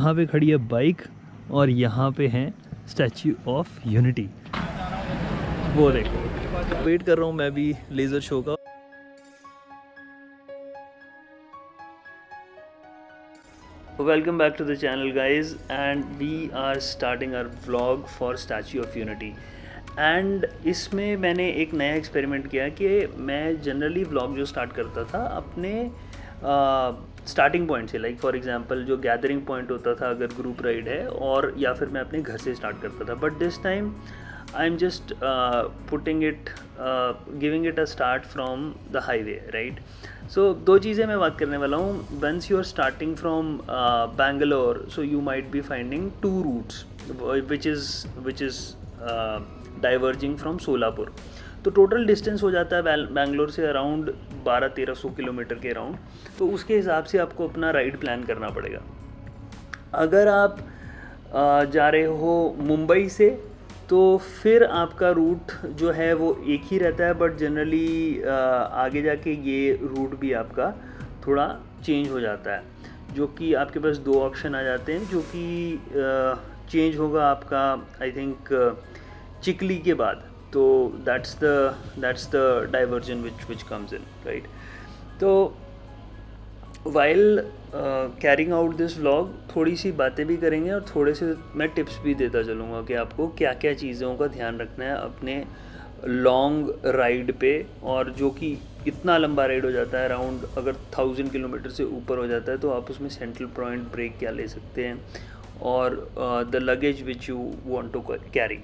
यहाँ पे खड़ी है बाइक और यहाँ पे है स्टैच्यू ऑफ यूनिटी। वो देखो, वेट कर रहा हूँ मैं भी लेज़र शो का। Welcome back to the channel guys, and we are starting our vlog for Statue of Unity. And इसमें मैंने एक नया एक्सपेरिमेंट किया कि मैं जनरली व्लॉग जो स्टार्ट करता था अपने स्टार्टिंग पॉइंट से, लाइक फॉर एग्जांपल जो गैदरिंग पॉइंट होता था अगर ग्रुप राइड है, और या फिर मैं अपने घर से स्टार्ट करता था। But this time I am just putting it giving it a start from the highway, right. So दो चीज़ें मैं बात करने वाला हूँ। Once you are starting from Bangalore, so you might be finding two routes which is diverging from Solapur. तो total distance हो जाता है बैंगलोर से अराउंड 1200-1300 किलोमीटर के अराउंड। तो उसके हिसाब से आपको अपना राइड प्लान करना पड़ेगा। अगर आप जा रहे हो मुंबई से, तो फिर आपका रूट जो है वो एक ही रहता है, बट जनरली आगे जाके ये रूट भी आपका थोड़ा चेंज हो जाता है, जो कि आपके पास दो ऑप्शन आ जाते हैं, जो कि चेंज होगा आपका आई थिंक चिकली के बाद। तो that's the diversion which comes in, right. तो while carrying out this vlog थोड़ी सी बातें भी करेंगे और थोड़े से मैं टिप्स भी देता चलूँगा कि आपको क्या क्या चीज़ों का ध्यान रखना है अपने लॉन्ग राइड पे, और जो कि इतना लंबा राइड हो जाता है अराउंड, अगर 1000 किलोमीटर से ऊपर हो जाता है, तो आप उसमें सेंट्रल पॉइंट ब्रेक क्या ले सकते हैं, और the luggage which you want to carry.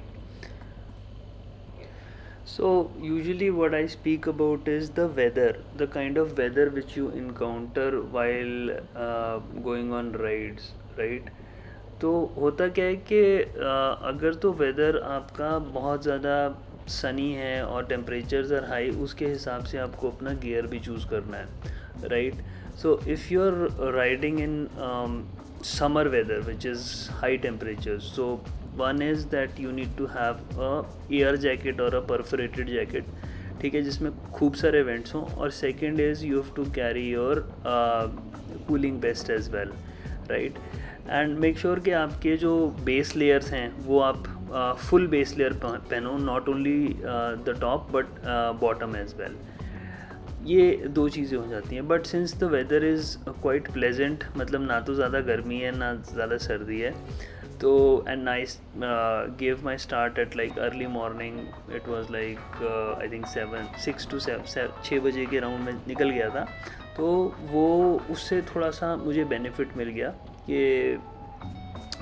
So usually what I speak about is the weather, the kind of weather which you encounter while going on rides, right? तो होता क्या है कि अगर तो वेदर आपका बहुत ज़्यादा सनी है और टेम्परेचर्स आर हाई, उसके हिसाब से आपको अपना गियर भी चूज़ करना है, right. So if you are riding in summer weather which is high temperatures, so one is that you need to have a air jacket or a perforated jacket, ठीक है, जिसमें खूब सारे वेंट्स हों। और second is you have to carry your cooling vest as well, right. And make sure कि आपके जो बेस लेयर्स हैं वो आप फुल बेस लेयर पहनो, not only the top but bottom as well. ये दो चीज़ें हो जाती हैं। But since the weather is quite pleasant, मतलब ना तो ज़्यादा गर्मी है ना ज़्यादा सर्दी है, तो and nice give my start at like early morning. It was like I think 6 बजे के राउंड में निकल गया था। तो वो उससे थोड़ा सा मुझे बेनिफिट मिल गया कि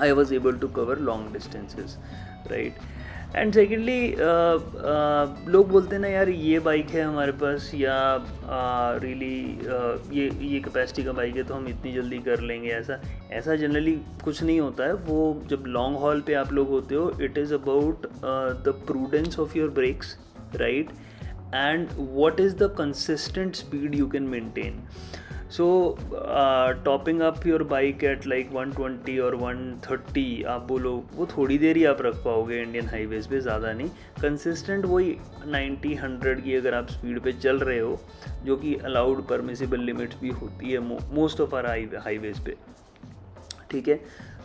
I was able to cover long distances, right. And secondly लोग बोलते हैं ना, यार ये बाइक है हमारे पास, या रियली ये कैपेसिटी का बाइक है तो हम इतनी जल्दी कर लेंगे। ऐसा जनरली कुछ नहीं होता है। वो जब लॉन्ग हॉल पे आप लोग होते हो, it is about the prudence of your brakes, right, and what is the consistent speed you can maintain. So topping up your bike at like 120 और 130 आप बोलो, वो थोड़ी देर ही आप रख पाओगे इंडियन हाईवेज़ पे, ज़्यादा नहीं। कंसिस्टेंट वही 90-100 की अगर आप स्पीड पे चल रहे हो, जो कि अलाउड परमिसिबल लिमिट्स भी होती है मोस्ट ऑफ आर हाईवेज़ पे, ठीक है।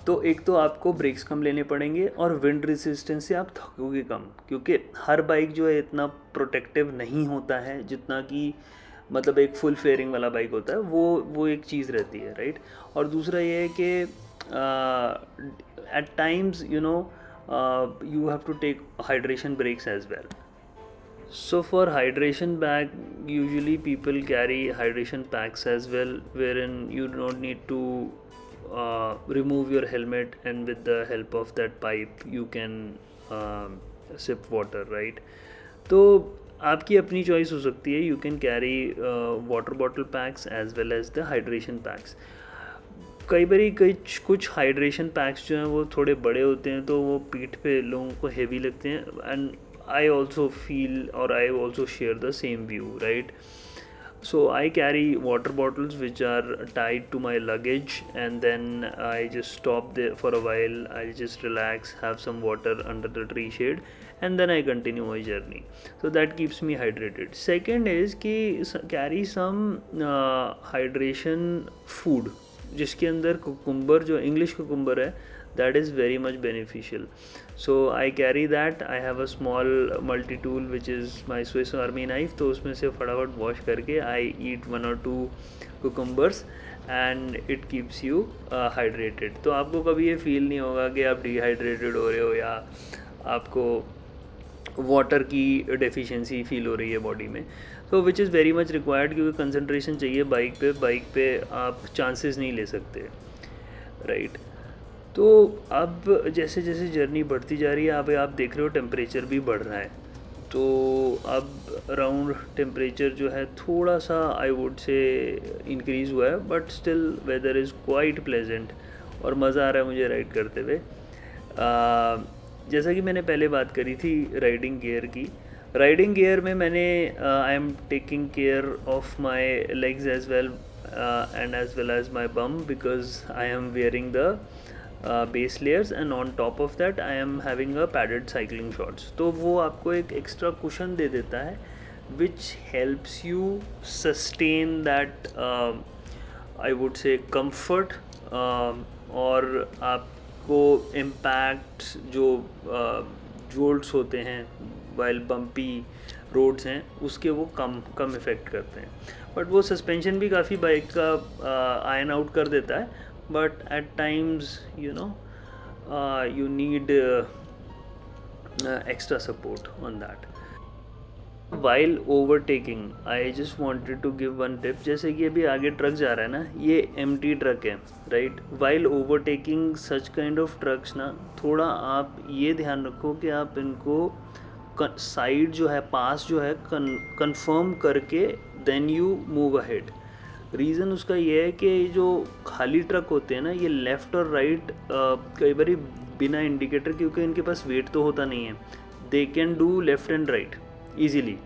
तो एक तो आपको ब्रेक्स कम लेने पड़ेंगे, और विंड रेजिस्टेंस से आप थकोगे कम, क्योंकि हर बाइक जो है इतना प्रोटेक्टिव नहीं होता है जितना कि मतलब एक फुल फेयरिंग वाला बाइक होता है। वो एक चीज़ रहती है, राइट। और दूसरा ये है कि at times you know you have to take hydration breaks as well. So for hydration bag, usually people carry hydration packs as well, wherein you don't need to remove your helmet, and with the help of that pipe you can sip water, right? तो आपकी अपनी choice हो सकती है। You can carry water bottle packs as well as the hydration packs. कई बारी कुछ hydration PACS जो हैं वो थोड़े बड़े होते हैं, तो वो पीठ पे लोगों को हेवी लगते हैं, एंड आई ऑल्सो फील और I also share the same view, right. So I carry water bottles which are tied to my luggage, and then I just stop there for a while. I just relax, have some water under the tree shade, and then I continue my journey. So that keeps me hydrated. Second is कि carry some hydration food, जिसके अंदर cucumber, जो English cucumber है, that is very much beneficial. So I carry that. I have a small multi tool which is my Swiss Army knife. तो उसमें से फटाफट wash करके I eat 1 or 2 cucumbers and it keeps you hydrated. तो आपको कभी ये feel नहीं होगा कि आप डिहाइड्रेटेड हो रहे हो या आपको वाटर की डेफिशिएंसी फील हो रही है बॉडी में. तो which is very much required, क्योंकि कंसंट्रेशन चाहिए बाइक पे आप चांसेस नहीं ले सकते, राइट. तो अब जैसे जैसे जर्नी बढ़ती जा रही है, आप देख रहे हो टेम्परेचर भी बढ़ रहा है. तो अब अराउंड टेम्परेचर जो है थोड़ा सा आई वुड से इंक्रीज़ हुआ है, but still weather is quite pleasant और मज़ा आ रहा है मुझे राइड करते हुए. जैसा कि मैंने पहले बात करी थी राइडिंग गियर की. राइडिंग गियर में मैंने I am taking care of my legs as well and as well as my bum, because I am wearing the base layers and on top of that I am having a padded cycling shorts. तो वो आपको एक extra cushion दे देता है which helps you sustain that I would say comfort, और आपको impacts जो jolts होते हैं while bumpy रोड्स हैं उसके वो कम इफ़ेक्ट करते हैं. बट वो सस्पेंशन भी काफ़ी बाइक का आयन आउट कर देता है, but at times you need extra support on that. While overtaking, I just wanted to give one tip. जैसे कि अभी आगे ट्रक जा रहा है ना, ये empty ट्रक है, right? While overtaking such kind of trucks ना, थोड़ा आप ये ध्यान रखो कि आप इनको साइड जो है, पास जो है, कंफर्म करके then you move ahead. Reason उसका ये है कि जो खाली ट्रक होते हैं ना, ये लेफ़्ट और राइट कई बार बिना इंडिकेटर, क्योंकि इनके पास वेट तो होता नहीं है, they can do left and right easily,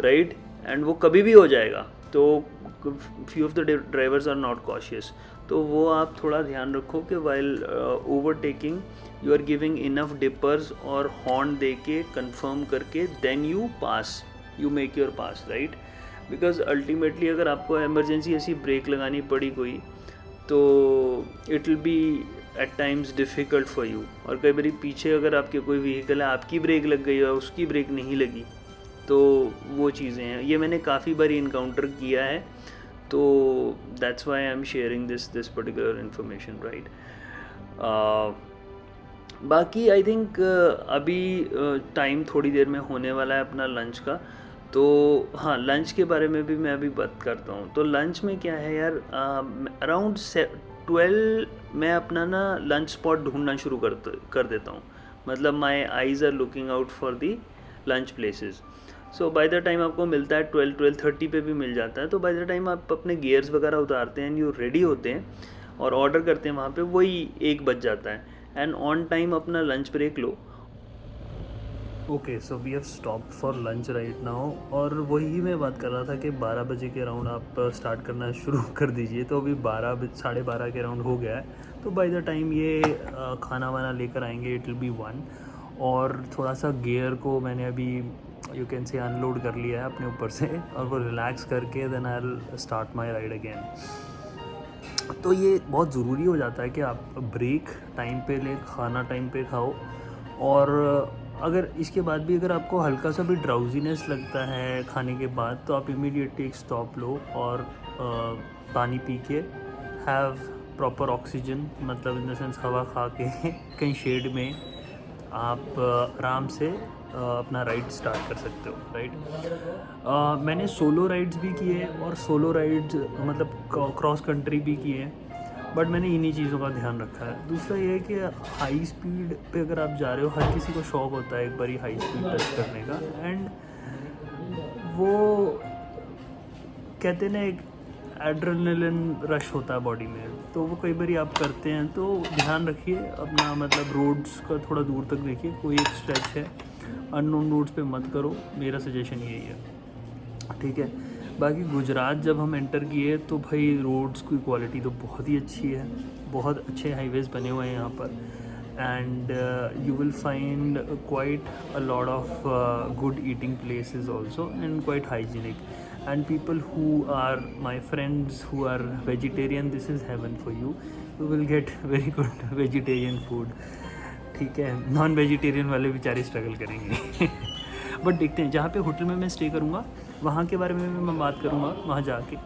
right. And वो कभी भी हो जाएगा. तो few of the drivers are not cautious. तो वो आप थोड़ा ध्यान रखो कि while overtaking you are giving enough dippers और हॉर्न दे के कंफर्म करके then you pass, you make your pass, right. Because ultimately अगर आपको एमरजेंसी ऐसी ब्रेक लगानी पड़ी कोई, तो it will be at times difficult for you. और कई बार पीछे अगर आपके कोई व्हीकल है, आपकी ब्रेक लग गई और उसकी ब्रेक नहीं लगी, तो वो चीज़ें हैं. ये मैंने काफ़ी बार इनकाउंटर किया है. तो that's why I am sharing this particular information, right. बाकी आई थिंक अभी टाइम थोड़ी देर में होने वाला है अपना लंच का. तो हाँ, लंच के बारे में भी मैं अभी बात करता हूँ. तो लंच में क्या है यार, अराउंड 12 मैं अपना ना लंच स्पॉट ढूंढना शुरू कर देता हूँ. मतलब my eyes are looking out for the lunch places. So by the time आपको मिलता है 12-12:30 पे भी मिल जाता है. तो बाय द टाइम आप अपने गियर्स वगैरह उतारते हैं, यू रेडी होते हैं और ऑर्डर करते हैं वहाँ पे, वही 1 बज जाता है. एंड ऑन टाइम अपना लंच ब्रेक लो. Okay, so we have stop for lunch right now. और वही मैं बात कर रहा था कि 12 बजे के अराउंड आप स्टार्ट करना शुरू कर दीजिए. तो अभी 12-12:30 के अराउंड हो गया है. तो बाय द टाइम ये खाना वाना लेकर आएंगे, इट विल बी 1. और थोड़ा सा गियर को मैंने अभी यू कैन से अनलोड कर लिया है अपने ऊपर से, और वो रिलैक्स करके then I will start my ride again. तो ये बहुत ज़रूरी हो जाता है कि आप ब्रेक टाइम पे ले, खाना टाइम पे खाओ. और अगर इसके बाद भी अगर आपको हल्का सा भी ड्राउजीनेस लगता है खाने के बाद, तो आप इमीडिएटली एक स्टॉप लो और पानी पी के हैव प्रॉपर ऑक्सीजन, मतलब इन द सेंस हवा खा के कहीं शेड में आप आराम से अपना राइड स्टार्ट कर सकते हो, राइट. मैंने सोलो राइड्स भी किए और सोलो राइड्स मतलब क्रॉस कंट्री भी किए, बट मैंने इन्हीं चीज़ों का ध्यान रखा है. दूसरा ये है कि हाई स्पीड पे अगर आप जा रहे हो, हर किसी को शौक होता है एक बारी हाई स्पीड टच करने का. एंड वो कहते हैं ना, एक एड्रेनलिन रश होता है बॉडी में, तो वो कई बारी आप करते हैं. तो ध्यान रखिए अपना, मतलब रोड्स का थोड़ा दूर तक देखिए, कोई एक स्ट्रेच है, अननोन रोड्स पे मत करो. मेरा सजेशन यही है, ठीक है. बाकी गुजरात जब हम एंटर किए तो भाई रोड्स की क्वालिटी तो बहुत ही अच्छी है, बहुत अच्छे हाईवेज़ बने हुए हैं यहाँ पर. And you will find quite a lot of good eating places also, and quite hygienic. and people who are my friends who are vegetarian, this is heaven for you. You will get very good vegetarian food. ठीक है, non vegetarian वाले बेचारे struggle करेंगे but देखते हैं, जहाँ पे hotel में मैं स्टे करूँगा वहाँ के बारे में मैं बात करूँगा वहाँ जाके,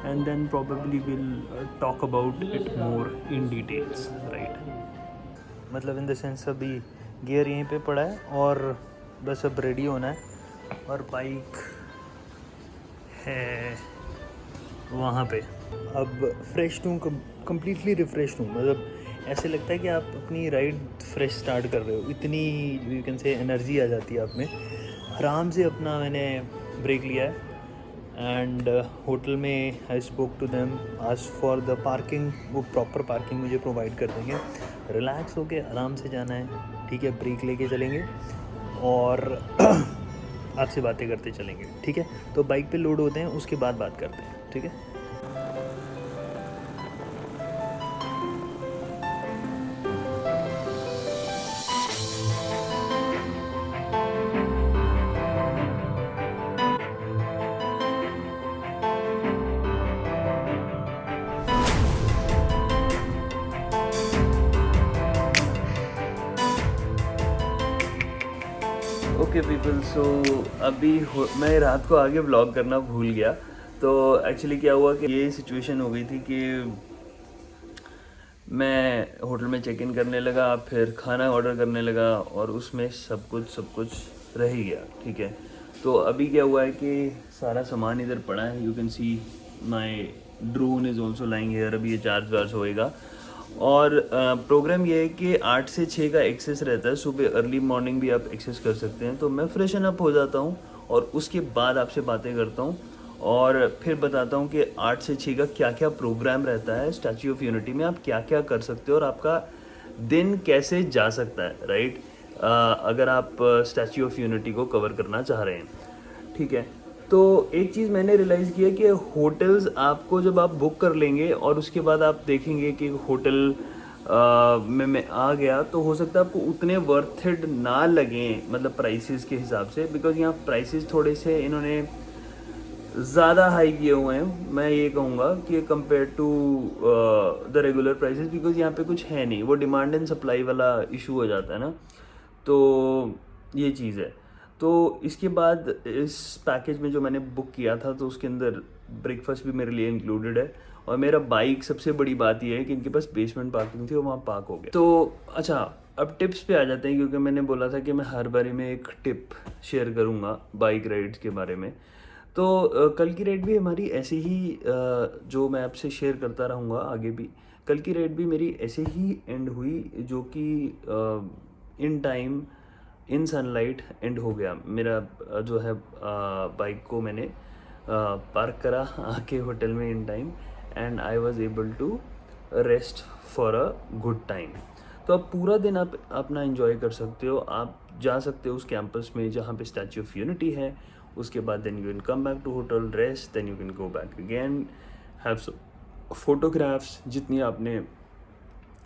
and then probably will talk about it more in details, right. मतलब इन द सेंस अभी गियर यहीं पे पड़ा है और बस अब रेडी होना है, और बाइक है वहाँ पे। अब फ्रेश हूँ, कम्प्लीटली रिफ़्रेश हूँ, मतलब ऐसे लगता है कि आप अपनी राइड फ्रेश स्टार्ट कर रहे हो, इतनी यू कैन से एनर्जी आ जाती है आप में। आराम से अपना मैंने ब्रेक लिया है, एंड होटल में आई स्पोक टू देम, आज फॉर द पार्किंग, वो प्रॉपर पार्किंग मुझे प्रोवाइड कर देंगे। रिलैक्स होके आराम से जाना है, ठीक है, ब्रेक लेके चलेंगे और आपसे बातें करते चलेंगे, ठीक है। तो बाइक पे लोड होते हैं, उसके बाद बात करते हैं, ठीक है। ओके पीपल, सो अभी मैं रात को आगे व्लॉग करना भूल गया। तो एक्चुअली क्या हुआ कि ये सिचुएशन हो गई थी कि मैं होटल में चेक इन करने लगा, फिर खाना ऑर्डर करने लगा, और उसमें सब कुछ रह ही गया, ठीक है। तो अभी क्या हुआ है कि सारा सामान इधर पड़ा है, you can see my drone is also lying here. अभी ये चार्ज होएगा, और प्रोग्राम ये है कि 8 से 6 का एक्सेस रहता है, सुबह अर्ली मॉर्निंग भी आप एक्सेस कर सकते हैं। तो मैं फ्रेशन अप हो जाता हूँ और उसके बाद आपसे बातें करता हूँ, और फिर बताता हूँ कि 8 से 6 का क्या क्या प्रोग्राम रहता है स्टैच्यू ऑफ यूनिटी में, आप क्या क्या कर सकते हो और आपका दिन कैसे जा सकता है, राइट। अगर आप स्टैच्यू ऑफ यूनिटी को कवर करना चाह रहे हैं, ठीक है। तो एक चीज़ मैंने रियलाइज़ किया कि होटल्स आपको जब आप बुक कर लेंगे और उसके बाद आप देखेंगे कि होटल में मैं आ गया, तो हो सकता है आपको उतने वर्थ इट ना लगें, मतलब प्राइसेस के हिसाब से, बिकॉज यहाँ प्राइसेस थोड़े से इन्होंने ज़्यादा हाई किए हुए हैं, मैं ये कहूँगा कि compare to the regular prices, because यहाँ पे कुछ है नहीं, वो डिमांड एंड सप्लाई वाला इशू हो जाता है ना। तो ये चीज़ है। तो इसके बाद इस पैकेज में जो मैंने बुक किया था, तो उसके अंदर ब्रेकफास्ट भी मेरे लिए इंक्लूडेड है, और मेरा बाइक, सबसे बड़ी बात ये है कि इनके पास बेसमेंट पार्किंग थी, वो वहाँ पार्क हो गया। तो अच्छा, अब टिप्स पे आ जाते हैं, क्योंकि मैंने बोला था कि मैं हर बारी में एक टिप शेयर करूँगा बाइक राइड्स के बारे में। तो कल की राइड भी हमारी ऐसे ही जो मैं आपसे शेयर करता रहूँगा आगे भी। कल की राइड भी मेरी ऐसे ही एंड हुई, जो कि in time in sunlight and हो गया। मेरा जो है बाइक को मैंने पार्क करा आके होटल में in time, and I was able to rest for a good time. तो आप पूरा दिन आप अपना एंजॉय कर सकते हो, आप जा सकते हो उस कैंपस में जहाँ पे स्टैच्यू ऑफ यूनिटी है। उसके बाद then you can come back to hotel, rest, then you can go back again, have photographs जितनी आपने,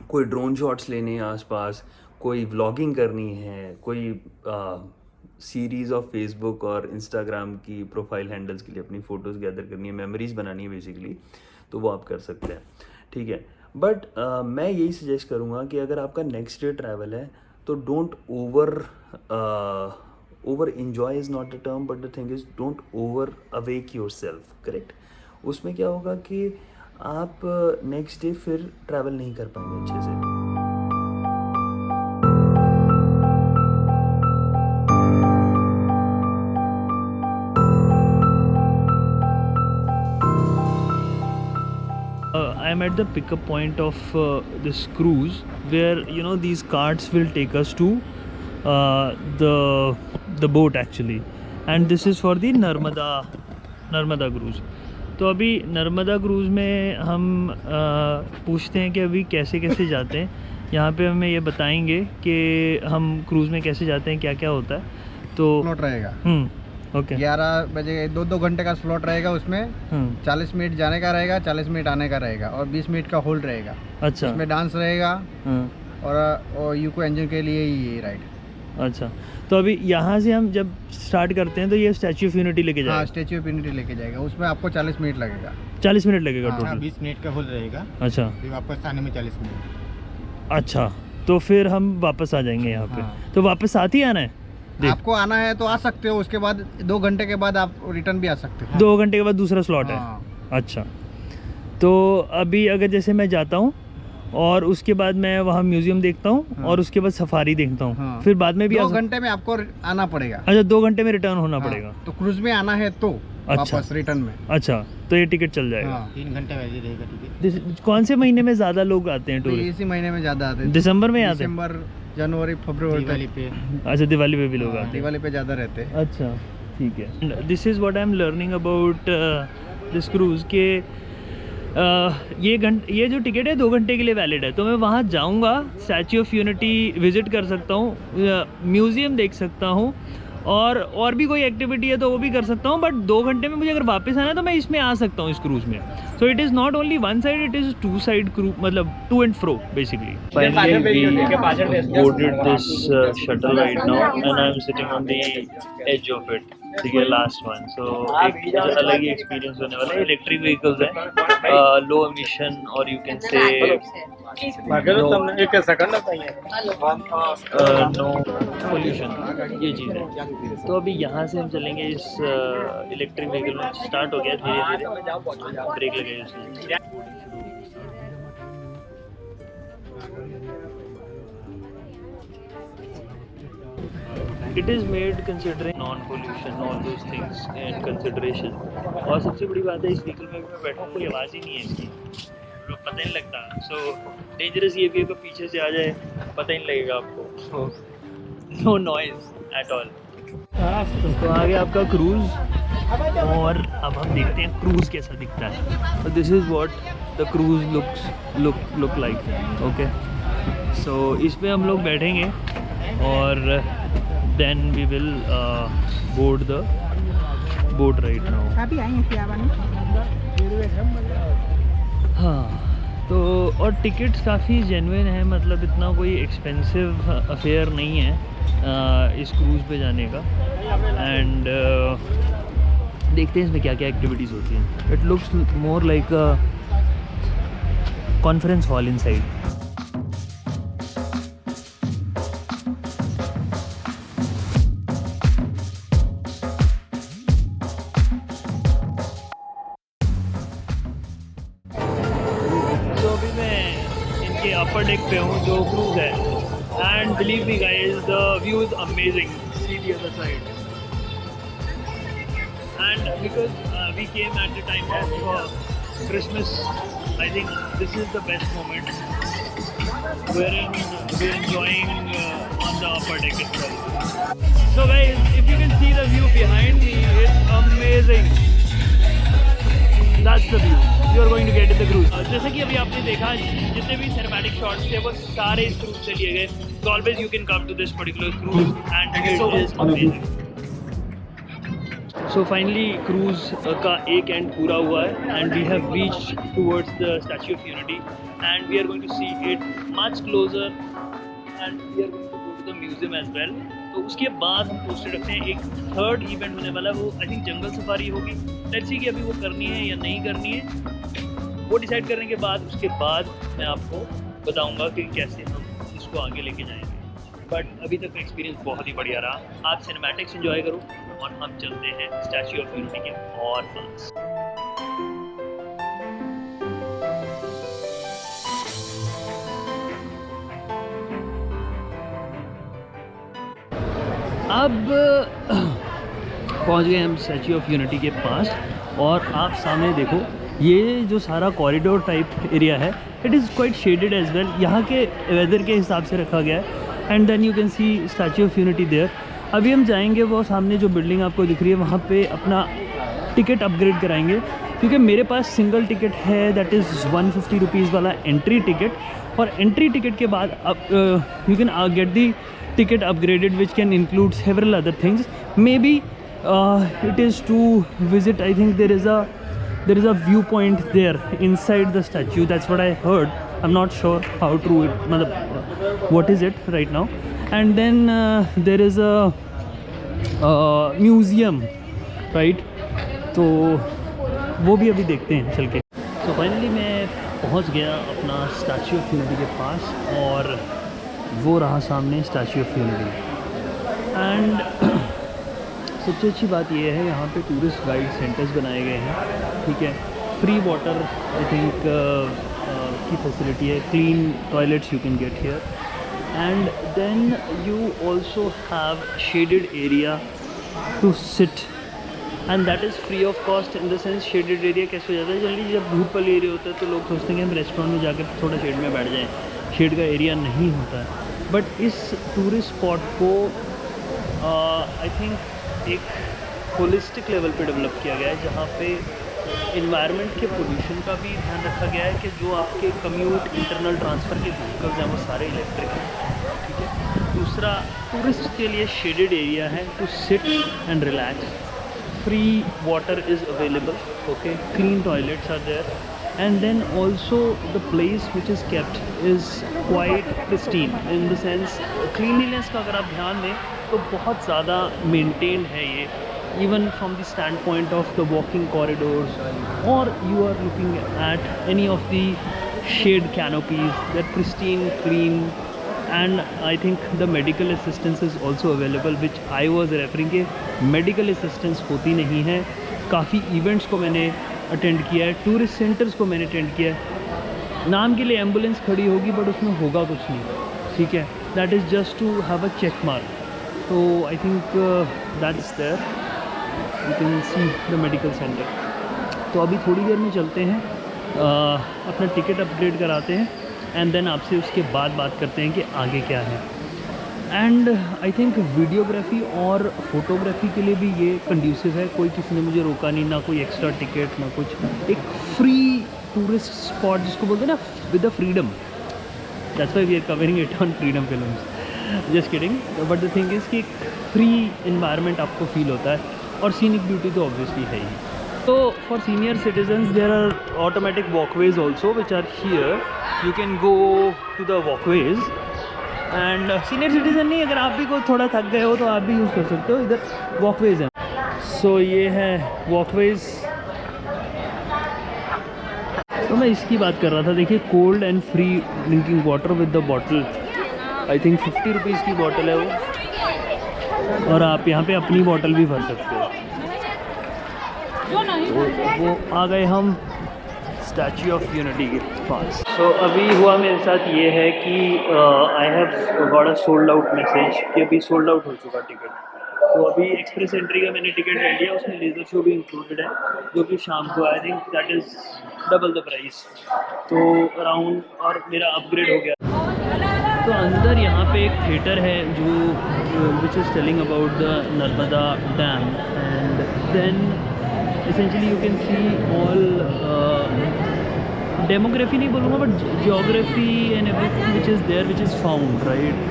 कोई ड्रोन शॉट्स लेने हैं आसपास, कोई व्लॉगिंग करनी है, कोई सीरीज़ ऑफ फेसबुक और इंस्टाग्राम की प्रोफाइल हैंडल्स के लिए अपनी फ़ोटोज़ गैदर करनी है, मेमोरीज़ बनानी है बेसिकली, तो वो आप कर सकते हैं, ठीक है। बट मैं यही सजेस्ट करूँगा कि अगर आपका नेक्स्ट डे ट्रैवल है, तो don't over enjoy is not the term, but the thing is don't over awake your self, correct. उसमें क्या होगा कि आप नेक्स्ट डे फिर ट्रैवल नहीं कर पाएंगे अच्छे से। I'm at the pickup point of this cruise, where these carts will take us to the boat actually, and this is for the Narmada cruise. तो अभी नर्मदा क्रूज़ में हम पूछते हैं कि अभी कैसे कैसे जाते हैं। यहाँ पे हमें ये बताएंगे कि हम क्रूज़ में कैसे जाते हैं, क्या क्या होता है। तो स्लॉट रहेगा, ओके, 11 बजे 2 घंटे का स्लॉट रहेगा। उसमें 40 मिनट जाने का रहेगा, 40 मिनट आने का रहेगा, और 20 मिनट का होल्ड रहेगा। अच्छा, उसमें डांस रहेगा, और यूको एंजन के लिए ही ये राइड। अच्छा, तो अभी यहाँ से हम जब स्टार्ट करते हैं तो ये स्टैच्यू ऑफ यूनिटी लेके हाँ, जाएगा। स्टैच्यू ऑफ यूनिटी लेके जाएगा, उसमें आपको 40 मिनट लगेगा। 40 मिनट लगेगा हाँ, टोटल? 20 मिनट का होल रहेगा, अच्छा फिर वापस आने में 40 मिनट। अच्छा, तो फिर हम वापस आ जाएंगे यहाँ पे। हाँ। तो वापस साथ ही आना है? देख। आपको आना है तो आ सकते हो, उसके बाद 2 घंटे के बाद आप रिटर्न भी आ सकते हो। 2 घंटे के बाद दूसरा स्लॉट है? हाँ। अच्छा, तो अभी अगर जैसे मैं जाता हूँ और उसके बाद मैं वहाँ म्यूजियम देखता हूँ हाँ। और उसके बाद सफारी देखता हूँ, हाँ। फिर बाद में भी 2 घंटे में आपको आना पड़ेगा। अच्छा, 2 घंटे में रिटर्न होना हाँ, पड़ेगा। तो क्रूज में आना है तो अच्छा। वापस रिटर्न में। अच्छा, तो ये टिकट चल जाएगा। हाँ। 3 घंटे वैसे रहेगा टिकट। कौन से महीने में ज़्यादा लोग आते हैं तो टूरिस्ट? इसी महीने में ज़्यादा आते हैं। दिसंबर में आते हैं? दिसंबर, जनवरी, फरवरी दिवाली पे। अच्छा, दिवाली पे भी लोग हाँ, आते हैं। दिवाली पे ज़्यादा रहते हैं। अच्छा, ठीक है। This is what I am learning about this cruise के ये जो टिकट है 2 घंटे के लिए वैलिड है, तो मैं वहाँ जाऊँगा, स्टैच्यू ऑफ यूनिटी विज़िट कर सकता हूँ, म्यूज़ियम देख सकता हूँ, और भी कोई एक्टिविटी है तो वो भी कर सकता हूँ, बट 2 घंटे में मुझे अगर वापस आना है तो मैं इसमें आ सकता हूँ, इस क्रूज़ में। So it is not only one side, it is 2 side cruise, मतलब to and fro basically. Finally we boarded this shuttle right now and I'm sitting on the edge of it, ठीक है, last one. सो एक अलग ही experience होने वाला है। Electric vehicles हैं, low emission, और you can say no pollution, ये चीज़ है। तो अभी यहाँ से हम चलेंगे इस इलेक्ट्रिक व्हीकल में। स्टार्ट हो गया धीरे धीरे, ब्रेक लगे इसलिए। It is made considering non-pollution, all those things in consideration. और सबसे बड़ी बात है, इस व्हीकल में भी मैं बैठा हूँ, कोई आवाज़ ही नहीं है इसकी, पता नहीं लगता। सो डेंजरस ये भी है कि पीछे से आ जाए पता ही नहीं लगेगा आपको। No noise at all. तो आगे आपका क्रूज़, और अब हम देखते हैं क्रूज़ कैसा दिखता है। तो this is what the cruise look like. Okay, so इस पे हम लोग बैठेंगे और then we will board the boat right now. हाँ, तो और टिकट्स काफ़ी जेन्युइन है, मतलब इतना कोई एक्सपेंसिव अफेयर नहीं है इस क्रूज़ पे जाने का। एंड देखते हैं इसमें क्या क्या एक्टिविटीज़ होती हैं। It looks more like a conference hall inside. Upper deck पे हूँ जो क्रूज है, and believe me guys, the view is amazing. See the other side, and because we came at the time of Christmas, I think this is the best moment wherein we're enjoying on the upper deck itself. So guys, if you can see the view behind me, it's amazing. That's the view you are going to get in the cruise. जैसे कि अभी आपने देखा, जितने भी cinematic shots थे वो सारे इस क्रूज से लिए गए। So always you can come to this particular cruise and it is amazing. So finally cruise का एक एंड पूरा हुआ है and we have reached towards the Statue of Unity and we are going to see it much closer and we are going to go to the museum as well. तो उसके बाद हम posted रखते हैं एक थर्ड इवेंट होने वाला है, वो आई थिंक जंगल सफारी होगी। लेट्स सी कि अभी वो करनी है या नहीं करनी है, वो डिसाइड करने के बाद उसके बाद मैं आपको बताऊंगा कि कैसे हम इसको आगे लेके जाएंगे। बट अभी तक का एक्सपीरियंस बहुत ही बढ़िया रहा। आप सिनेमैटिक्स एंजॉय करो और हम चलते हैं स्टैच्यू ऑफ यूनिटी के और पास। अब पहुंच गए हम स्टैच्यू ऑफ यूनिटी के पास और आप सामने देखो, ये जो सारा कॉरिडोर टाइप एरिया है, it is quite shaded as well. यहाँ के वेदर के हिसाब से रखा गया है and then you can see statue of unity there. अभी हम जाएंगे, वो सामने जो बिल्डिंग आपको दिख रही है वहाँ पे अपना टिकट अपग्रेड कराएंगे, क्योंकि मेरे पास सिंगल टिकट है, दैट इज़ 150 रुपीज़ वाला एंट्री टिकट। और एंट्री टिकट के बाद you can get the ticket upgraded, which can include several other things. Maybe it is to visit, I think there is a viewpoint there inside the statue. That's what I heard. I'm not sure how true it, what is it right now. And then there is a museum, right? तो वो भी अभी देखते हैं चल के। तो finally मैं पहुंच गया अपना स्टैचू ऑफ यूनिटी के पास, और वो रहा सामने स्टैचू ऑफ यूनिटी। एंड सबसे अच्छी बात ये है, यहाँ पे टूरिस्ट गाइड सेंटर्स बनाए गए हैं, ठीक है। फ्री वाटर आई थिंक की फैसिलिटी है, clean toilets you can get here, and then you also have shaded area to sit, and that is free of cost. In the sense shaded area कैसे हो जाता है, जल्दी जब धूप वाली एरिया होता है तो लोग सोचते हैं कि हम रेस्टोरेंट में जाकर थोड़ा शेड में बैठ जाएं, शेड का एरिया नहीं होता है। बट इस टूरिस्ट स्पॉट को आई थिंक एक होलिस्टिक लेवल पे डेवलप किया गया है, जहाँ पे इन्वायरमेंट के पोल्यूशन का भी ध्यान रखा गया है कि जो आपके कम्यूट इंटरनल ट्रांसफ़र के व्हीकल्स हैं वो सारे इलेक्ट्रिक हैं, ठीक है। दूसरा, टूरिस्ट के लिए शेडेड एरिया है to sit and relax, free water is available, okay, clean toilets are there, and then also the place which is kept is quite pristine in the sense cleanliness का अगर आप ध्यान दें तो बहुत ज़्यादा maintained है ये, even from the standpoint of the walking corridors, or you are looking at any of the shade canopies, they're pristine, clean, and I think the medical assistance is also available, which I was referring कि medical assistance होती नहीं है। काफ़ी events को मैंने attend किया है, tourist centres को मैंने अटेंड किया है, नाम के लिए एम्बुलेंस खड़ी होगी बट उसमें होगा कुछ नहीं, ठीक है। That is just to have a check mark. तो I think that's there, you can see the medical centre. तो अभी थोड़ी देर में चलते हैं, अपना टिकट अपग्रेड कराते हैं, एंड देन आपसे उसके बाद बात करते हैं कि आगे क्या है। एंड आई थिंक वीडियोग्राफी और फोटोग्राफी के लिए भी ये कंड्यूसिव है, कोई किसी ने मुझे रोका नहीं, ना कोई एक्स्ट्रा टिकट ना कुछ, एक फ्री टूरिस्ट स्पॉट जिसको बोलते हैं ना, with the freedom, that's why we are covering it on freedom films, just kidding. But the thing is कि फ्री इन्वायरमेंट आपको फील होता है, और सीनिक ब्यूटी तो ऑब्वियसली है ही। तो for senior citizens there are automatic walkways also which are here, you can go to the walkways, and senior citizen नहीं, अगर आप भी को थोड़ा थक गए हो तो आप भी यूज़ कर सकते हो, इधर वॉकवेज हैं। सो ये है वॉकवेज। तो मैं इसकी बात कर रहा था, देखिए, cold and free drinking water with the bottle, I think 50 rupees की बॉटल है वो, और आप यहाँ पे अपनी बॉटल भी भर सकते हो। तो वो आ गए हम स्टैचू ऑफ यूनिटी के पास। तो अभी हुआ मेरे साथ ये है कि I have got a sold out message कि अभी सोल्ड आउट हो चुका टिकट। तो अभी एक्सप्रेस एंट्री का मैंने टिकट ले लिया, उसमें लेज़र शो भी इंक्लूडेड है, जो कि शाम को, I think that is double the price, तो अराउंड, और मेरा अपग्रेड हो गया। तो अंदर यहाँ पे एक थिएटर है जो which is telling about the Narmada dam, and then essentially you can see all demography नहीं बोलूँगा, but geography and everything which is there, which is found, right?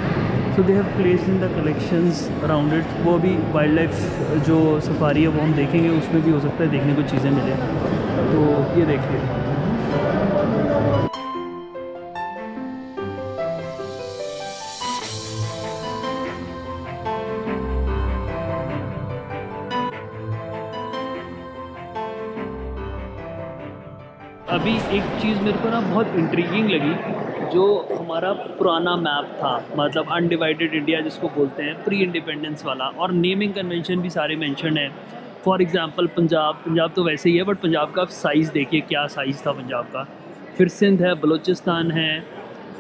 So they have placed in the collections around it। वो अभी wild life जो safari है वो हम देखेंगे, उसमें भी हो सकता है देखने को चीज़ें मिले, तो ये देखिए। अभी एक चीज़ मेरे को ना बहुत इंट्रीगिंग लगी, जो हमारा पुराना मैप था, मतलब अनडिवाइडेड इंडिया जिसको बोलते हैं, प्री इंडिपेंडेंस वाला, और नेमिंग कन्वेंशन भी सारे मेंशन है। फॉर एग्जांपल पंजाब तो वैसे ही है, बट पंजाब का साइज़ देखिए, क्या साइज़ था पंजाब का। फिर सिंध है, बलूचिस्तान है,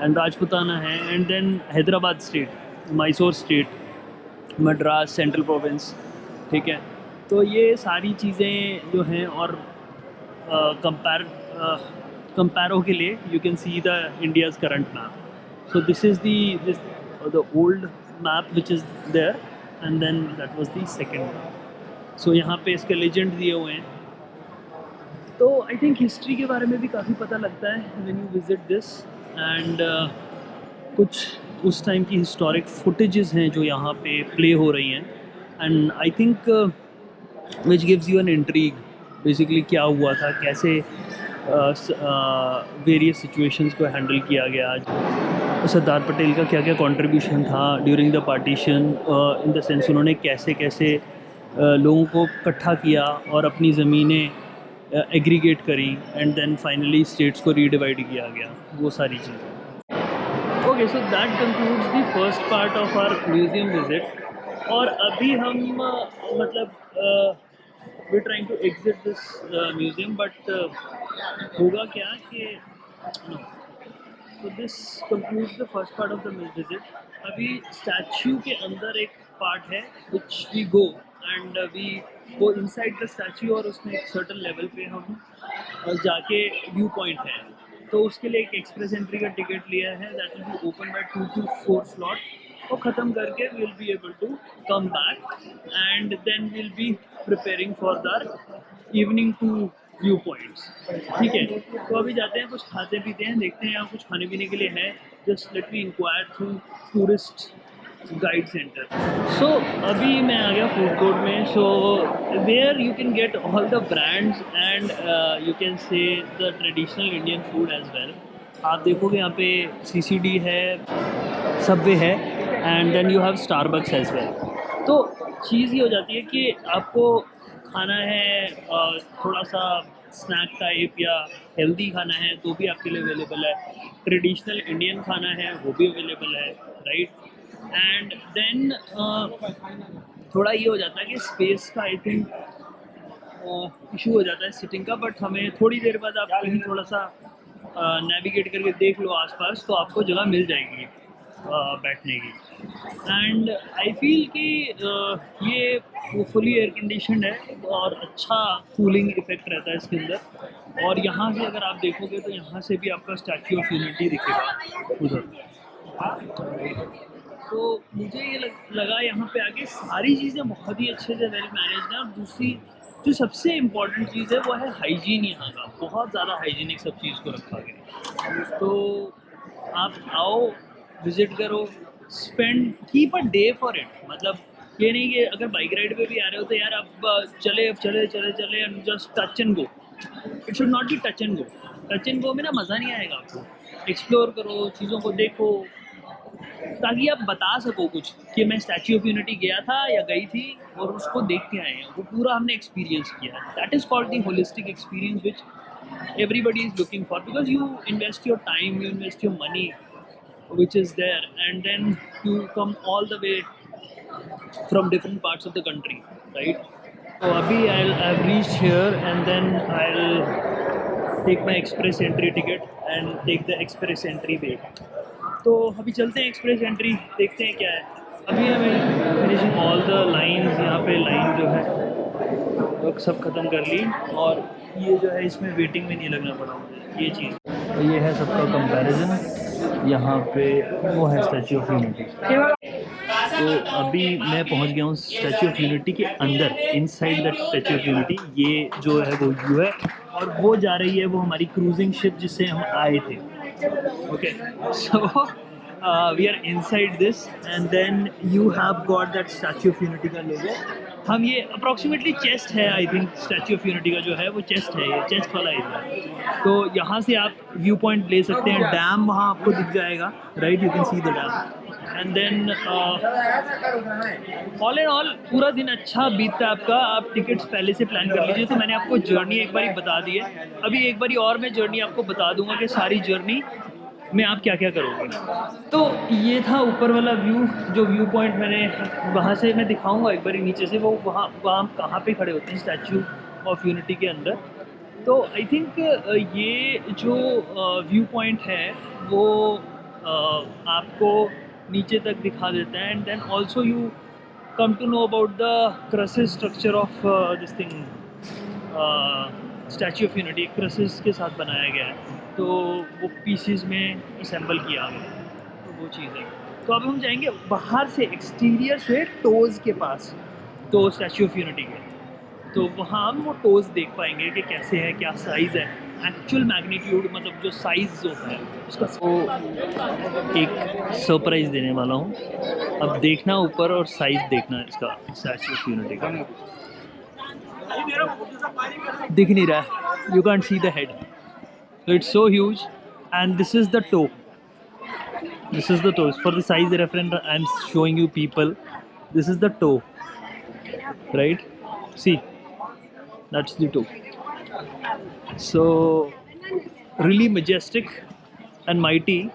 एंड राजपुताना है, and then Hyderabad state, Mysore state, Madras central province, ठीक है। तो ये सारी चीज़ें जो हैं, और कंपेरो के लिए you can see the India's current map. So this is the old map which is there, and then that was the second map. सो यहाँ पे इसके लेजेंड दिए हुए हैं, तो आई थिंक हिस्ट्री के बारे में भी काफ़ी पता लगता है when you visit this, and कुछ उस टाइम की हिस्टोरिक फुटेजेस हैं जो यहाँ पे प्ले हो रही हैं, and I think which gives you an intrigue, basically क्या हुआ था, कैसे वेरियस सिचुएशंस को हैंडल किया गया। सरदार पटेल का क्या क्या कंट्रीब्यूशन था during the partition, in the sense उन्होंने कैसे कैसे लोगों को इकट्ठा किया और अपनी ज़मीनें एग्रीगेट करी एंड देन फाइनली स्टेट्स को रीडिवाइड किया गया, वो सारी चीज़ें। Okay, so that concludes the first part of our museum visit. और अभी हम मतलब we trying to exit this museum, but होगा क्या कि तो this concludes the first part of the visit. अभी स्टैचू के अंदर एक पार्ट है which we go and we go inside the statue, और उसमें एक सर्टन लेवल पे हम जाके व्यू पॉइंट है, तो उसके लिए एक एक्सप्रेस एंट्री का टिकट लिया है that will be open by 2 to 4 slot, और ख़त्म करके will be able to come back and then will be preparing for the evening two view points. ठीक है, तो अभी जाते हैं, कुछ खाते पीते हैं, देखते हैं यहाँ कुछ खाने पीने के लिए है। Just let me inquire through tourist guide centre. So अभी मैं आ गया फूड कोर्ट में। So where you can get all the brands and you can say the traditional Indian food as well. आप देखोगे यहाँ पे CCD है, सबवे है and then you have Starbucks as well. तो चीज़ ये हो जाती है कि आपको खाना है थोड़ा सा स्नैक टाइप या हेल्दी खाना है तो भी आपके लिए अवेलेबल है, ट्रेडिशनल इंडियन खाना है वो भी अवेलेबल है, राइट। एंड देन थोड़ा ये हो जाता है कि स्पेस का आई थिंक इशू हो जाता है सिटिंग का, बट हमें थोड़ी देर बाद आप कहीं थोड़ा सा नेविगेट करके देख लो आसपास तो आपको जगह मिल जाएगी बैठने की। एंड आई फील कि ये फुली एयर कंडीशनड है और अच्छा कूलिंग इफेक्ट रहता है इसके अंदर। और यहाँ से अगर आप देखोगे तो यहाँ से भी आपका स्टैच्यू ऑफ यूनिटी दिखेगा उधर। तो मुझे ये लगा यहाँ पे आके सारी चीज़ें बहुत ही अच्छे से वेल मैनेज्ड हैं। और दूसरी जो सबसे इम्पॉर्टेंट चीज़ है वो है हाइजीन। यहाँ का बहुत ज़्यादा हाइजीनिक सब चीज़ को रखा गया। तो आप आओ, विज़िट करो, spend keep a day for it. मतलब ये नहीं कि अगर बाइक राइड पे भी आ रहे हो तो यार अब चले and just touch and go. It should not be touch and go. Touch and go में ना मज़ा नहीं आएगा आपको। एक्सप्लोर करो, चीज़ों को देखो, ताकि आप बता सको कुछ कि मैं स्टैच्यू ऑफ यूनिटी गया था या गई थी और उसको देख के आए हैं, वो पूरा हमने एक्सपीरियंस किया है। That is called the holistic experience which everybody is looking for, because you invest your time, you invest your money which is there, and then you come all the way from different parts of the country, right? So abhi I've reached here and then I'll take my express entry ticket and take the express entry way. तो अभी चलते हैं express entry, देखते हैं क्या है। अभी हमें फिनिशिंग ऑल द लाइंस, यहाँ पे लाइन जो है वो सब ख़त्म कर ली, और ये जो है इसमें वेटिंग में नहीं लगना पड़ा मुझे, ये चीज़। तो ये है सबका कंपैरिजन। यहाँ पे वो है स्टैच्यू ऑफ यूनिटी। तो अभी मैं पहुँच गया हूँ स्टैच्यू ऑफ यूनिटी के अंदर, inside that statue of unity. ये जो है वो व्यू है, और वो जा रही है वो हमारी क्रूजिंग शिप जिससे हम आए थे। Okay, so we are inside this and then you have got that Statue of Unity का logo। हम ये approximately chest है, I think Statue of Unity का जो है वो chest है, ये chest वाला एरिया। तो यहाँ से आप व्यू पॉइंट ले सकते हैं, डैम वहाँ आपको दिख जाएगा, right, you can see the dam. And then all and all पूरा दिन अच्छा बीतता है आपका। आप टिकट्स पहले से प्लान कर लीजिए। तो मैंने आपको जर्नी एक बारी बता दी है, अभी एक बारी और मैं जर्नी आपको बता दूंगा कि सारी जर्नी में आप क्या क्या करोगे। तो ये था ऊपर वाला व्यू, जो व्यू पॉइंट मैंने वहाँ से मैं दिखाऊंगा एक बारी नीचे से, वो वहाँ कहाँ पे खड़े होते हैं स्टैचू ऑफ यूनिटी के अंदर। तो आई थिंक ये जो व्यू पॉइंट है वो आपको नीचे तक दिखा देता है। And then also you come to know about the trusses structure of this thing. Statue of unity trusses के साथ बनाया गया है, तो वो पीसेस में असेंबल किया गया, तो वो चीज़ है। तो अब हम जाएंगे बाहर से, एक्सटीरियर से टोज़ के पास, तो स्टैचू ऑफ यूनिटी के, तो वहाँ हम वो टोज़ देख पाएंगे कि कैसे है, क्या साइज़ है, एक्चुअल मैग्नीट्यूड, मतलब जो साइज़ होता है उसका। तो एक सरप्राइज़ देने वाला हूँ, अब देखना ऊपर और साइज़ देखना इसका, स्टैचू ऑफ यूनिटी का। दिख नहीं रहा है, you can't see the head, so it's so huge and this is the toe। This is the toe. For the size reference, I'm showing you people. This is the toe, right? See, that's the toe. So really majestic and mighty,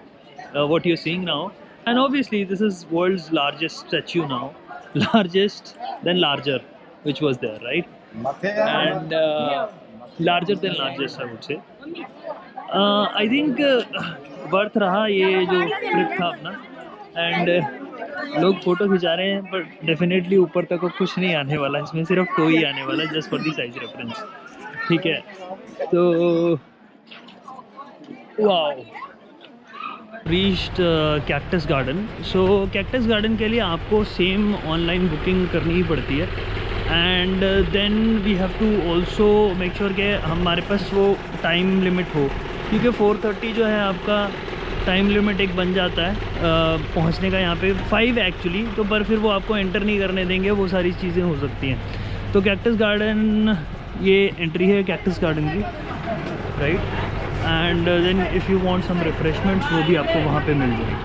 what you're seeing now. And obviously, this is world's largest statue now, largest then larger, which was there, right? And larger than largest, I would say. I think worth रहा ये जो trip था अपना. And लोग photo खिंचा रहे हैं, but definitely ऊपर तक कुछ नहीं आने वाला, इसमें सिर्फ टो ही आने वाला है, just for the size reference. ठीक है, तो वाओ, रीच्ड कैक्टस गार्डन. सो कैक्टस गार्डन के लिए आपको सेम ऑनलाइन बुकिंग करनी ही पड़ती है. And then we have to also make sure कि हमारे पास वो टाइम लिमिट हो, क्योंकि 4:30 जो है आपका टाइम लिमिट एक बन जाता है पहुंचने का. यहाँ पे 5 एक्चुअली, तो पर फिर वो आपको एंटर नहीं करने देंगे, वो सारी चीज़ें हो सकती हैं. तो कैक्टस गार्डन, ये एंट्री है कैक्टस गार्डन की, right. And then if you want some refreshments, वो भी आपको वहाँ पे मिल जाएंगे.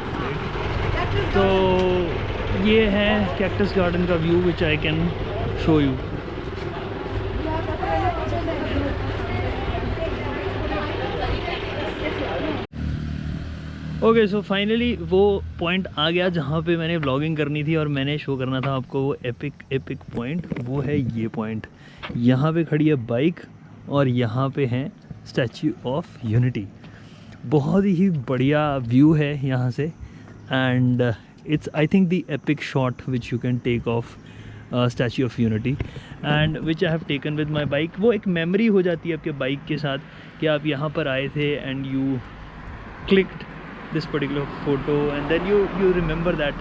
तो ये है कैक्टस गार्डन का view which I can show you. Okay, so finally वो पॉइंट आ गया जहाँ पे मैंने व्लॉगिंग करनी थी और मैंने शो करना था आपको वो एपिक पॉइंट. वो है ये पॉइंट. यहाँ पे खड़ी है बाइक और यहाँ पे है स्टैच्यू ऑफ यूनिटी. बहुत ही बढ़िया व्यू है यहाँ से. And it's I think the epic shot which you can take of statue of unity and which I have taken with my bike. वो एक मेमोरी हो जाती है आपके बाइक के साथ कि आप यहाँ पर आए थे and you clicked this particular photo and then you remember that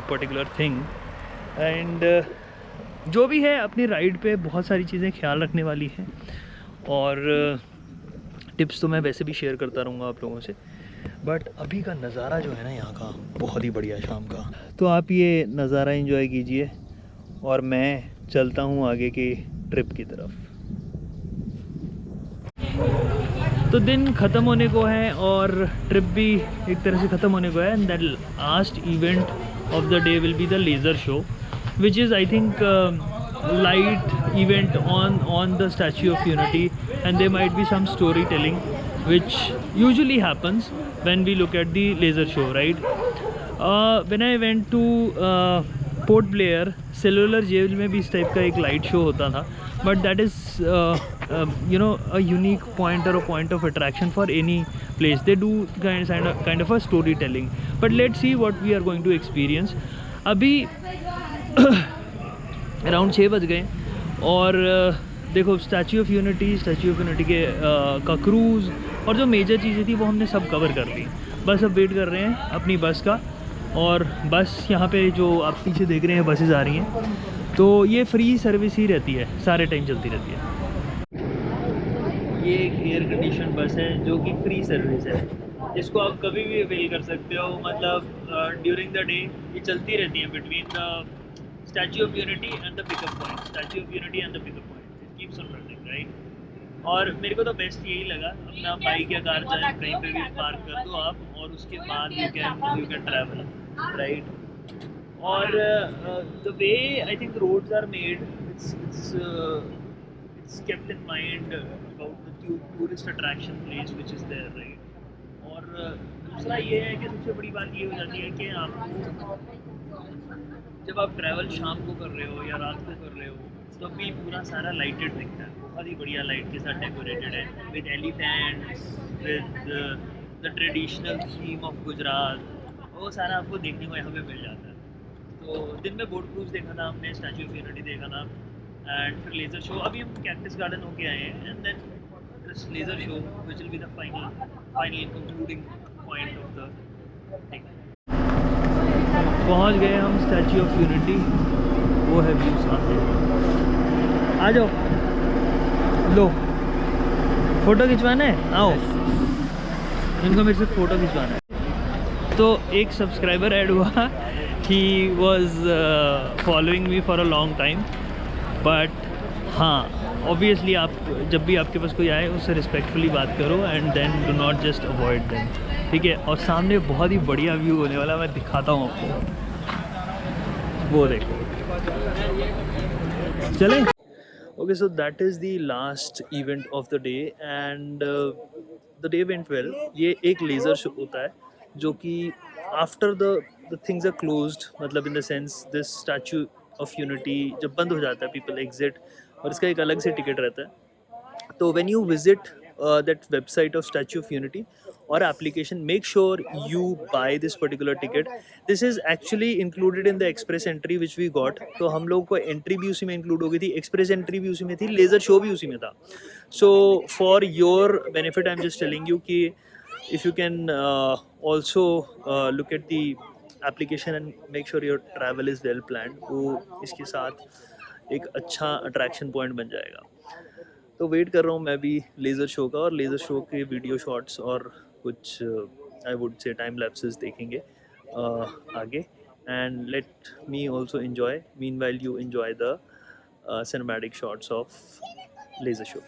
particular thing. and जो भी है अपनी राइड पे बहुत सारी चीज़ें ख्याल रखने वाली हैं और टिप्स तो मैं वैसे भी शेयर करता रहूँगा आप लोगों से. बट अभी का नज़ारा जो है ना यहाँ का बहुत ही बढ़िया शाम का. तो आप ये नज़ारा एंजॉय कीजिए और मैं चलता हूँ आगे की ट्रिप की तरफ. तो दिन ख़त्म होने को है और ट्रिप भी एक तरह से ख़त्म होने को है. And that last event of the day will be the laser show, which is I think light event on the statue of unity. And there might be some story telling which usually happens when we look at the laser show, right? When I went to Port Blair, cellular jail में भी इस type का एक light show होता था, but that is you know a unique point or a point of attraction for any place. They do kind of a storytelling, but let's see what we are going to experience. अभी around 6 बज गए और देखो statue of unity के का cruise और जो major चीज़ें थी वो हमने सब कवर कर ली. बस अब वेट कर रहे हैं अपनी बस का. और बस यहाँ पे जो आप पीछे देख रहे हैं बसेस आ रही हैं, तो ये फ्री सर्विस ही रहती है, सारे टाइम चलती रहती है. ये एक एयर कंडीशन बस है जो कि फ्री सर्विस है, इसको आप कभी भी अवेल कर सकते हो. मतलब ड्यूरिंग द डे ये चलती रहती है between the statue of unity and the pickup point. Statue of unity and the pickup point keeps on running, right. और मेरे को तो बेस्ट यही लगा, अपना बाइक या कार चाहे कहीं पे भी पार्क कर दो आप और उसके बाद यू कैन ट्रैवल, राइट. और the way I think roads are made, it's kept in mind about the tourist attraction place which is there, right. और दूसरा ये है कि सबसे बड़ी बात ये हो जाती है कि आपको जब आप ट्रैवल शाम को कर रहे हो या रात को कर रहे हो तो भी पूरा सारा लाइटेड दिखता है, बहुत ही बढ़िया लाइट के साथ डेकोरेटेड है, with elephants, with the traditional theme of Gujarat. वो सारा आपको देखने को यहाँ पे मिल जाता है. तो दिन में बोट क्रूज देखा था हमने, स्टैच्यू ऑफ यूनिटी देखा था एंड फिर लेज़र शो. अभी हम कैक्टस गार्डन होके आए हैं and then this laser show which will be the final concluding point of the thing. पहुंच गए हम स्टैच्यू ऑफ यूनिटी, वो है व्यू सामने. आ जाओ, लो फ़ोटो खिंचवाना है, आओ. इनको मेरे से फ़ोटो खिंचवाना है. तो एक सब्सक्राइबर ऐड हुआ, he was following me for a long time. But हाँ, ऑब्वियसली आप जब भी आपके पास कोई आए उससे रिस्पेक्टफुली बात करो and then do not just avoid them. ठीक है, और सामने बहुत ही बढ़िया व्यू होने वाला है, मैं दिखाता हूँ आपको, वो देखो, चलें। Okay, so that is the last event of the day and the day went well. ये एक लेज़र शो होता है जो कि after the things are closed, मतलब in the sense this statue of unity जब बंद हो जाता है, people exit और इसका एक अलग से टिकट रहता है. तो when you visit that website of Statue of Unity or application, make sure you buy this particular ticket. This is actually included in the express entry which we got. तो हम लोग को एंट्री भी उसी में इंक्लूड हो गई थी, एक्सप्रेस एंट्री भी उसी में थी, लेज़र शो भी उसी में था. So for your benefit I am just telling you कि if you can also look at the application and make sure your travel is well planned, वो इसके साथ एक अच्छा अट्रैक्शन पॉइंट बन जाएगा. तो वेट कर रहा हूँ मैं भी लेज़र शो का, और लेज़र शो के वीडियो शॉट्स और कुछ I would say time lapses देखेंगे आगे. And let me also enjoy, mean while you enjoy the cinematic shots of laser show.